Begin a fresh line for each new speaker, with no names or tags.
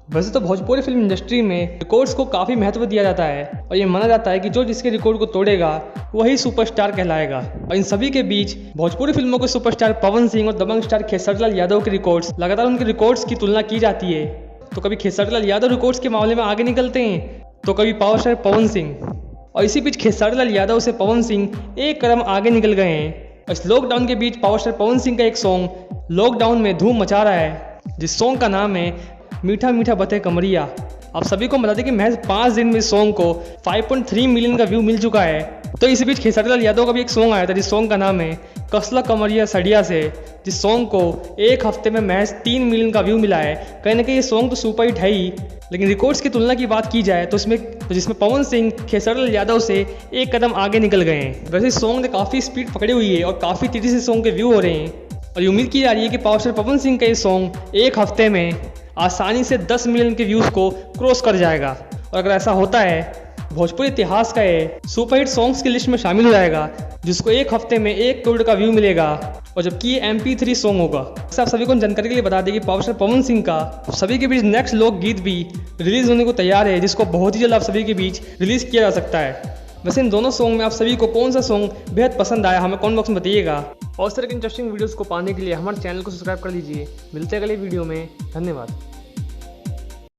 वैसे तो Bhojpuri film industry में रिकॉर्ड्स को काफ़ी महत्व दिया जाता है और ये माना जाता है कि जो जिसके रिकॉर्ड को तोड़ेगा वही सुपरस्टार कहलाएगा। और इन सभी के बीच भोजपुरी फिल्मों के सुपरस्टार पवन सिंह और दबंग स्टार खेसारीलाल यादव के रिकॉर्ड्स लगातार उनके रिकॉर्ड्स की तुलना की जाती है। तो कभी खेसारीलाल यादव रिकॉर्ड्स के मामले में आगे निकलते हैं तो कभी पावर स्टार पवन सिंह, और इसी बीच खेसारीलाल यादव से पवन सिंह एक कदम आगे निकल गए हैं। इस लॉकडाउन के बीच पावर स्टार पवन सिंह का एक सॉन्ग लॉकडाउन में धूम मचा रहा है, जिस सॉन्ग का नाम है मीठा मीठा बते कमरिया। आप सभी को बता दें कि महज 5 दिन में इस सॉन्ग को 5.3 मिलियन का व्यू मिल चुका है। तो इसी बीच खेसारीलाल यादव का भी एक सॉन्ग आया था जिस सॉन्ग का नाम है कसला कमरिया सड़िया से, जिस सॉन्ग को एक हफ्ते में महज 3 मिलियन का व्यू मिला है। कहीं ना कहीं ये सॉन्ग तो सुपर हिट है ही, लेकिन रिकॉर्ड्स की तुलना की बात की जाए तो जिसमें पवन सिंह खेसारीलाल यादव से एक कदम आगे निकल गए हैं। वैसे इस सॉन्ग ने काफ़ी स्पीड पकड़ी हुई है और काफ़ी तेज़ी से सॉन्ग के व्यू हो रहे हैं और ये उम्मीद की जा रही है कि पावर स्टार पवन सिंह का ये सॉन्ग एक हफ्ते में आसानी से 10 मिलियन के व्यूज़ को क्रॉस कर जाएगा। और अगर ऐसा होता है भोजपुरी इतिहास का ये सुपरहिट सॉन्ग्स की लिस्ट में शामिल हो जाएगा, जिसको एक हफ्ते में 1 करोड़ का व्यू मिलेगा और जबकि ये MP3 सॉन्ग होगा। वैसे आप सभी को जानकारी के लिए बता दें कि पावर स्टार पवन सिंह का सभी के बीच नेक्स्ट लोकगीत भी रिलीज होने को तैयार है, जिसको बहुत ही जल्द आप सभी के बीच रिलीज किया जा सकता है। वैसे इन दोनों सॉन्ग में आप सभी को कौन सा सॉन्ग बेहद पसंद आया हमें कमेंट बॉक्स में बताइएगा। और इस तरह के इंटरेस्टिंग वीडियोस को पाने के लिए हमारे चैनल को सब्सक्राइब कर लीजिए। मिलते हैं अगले वीडियो में, धन्यवाद।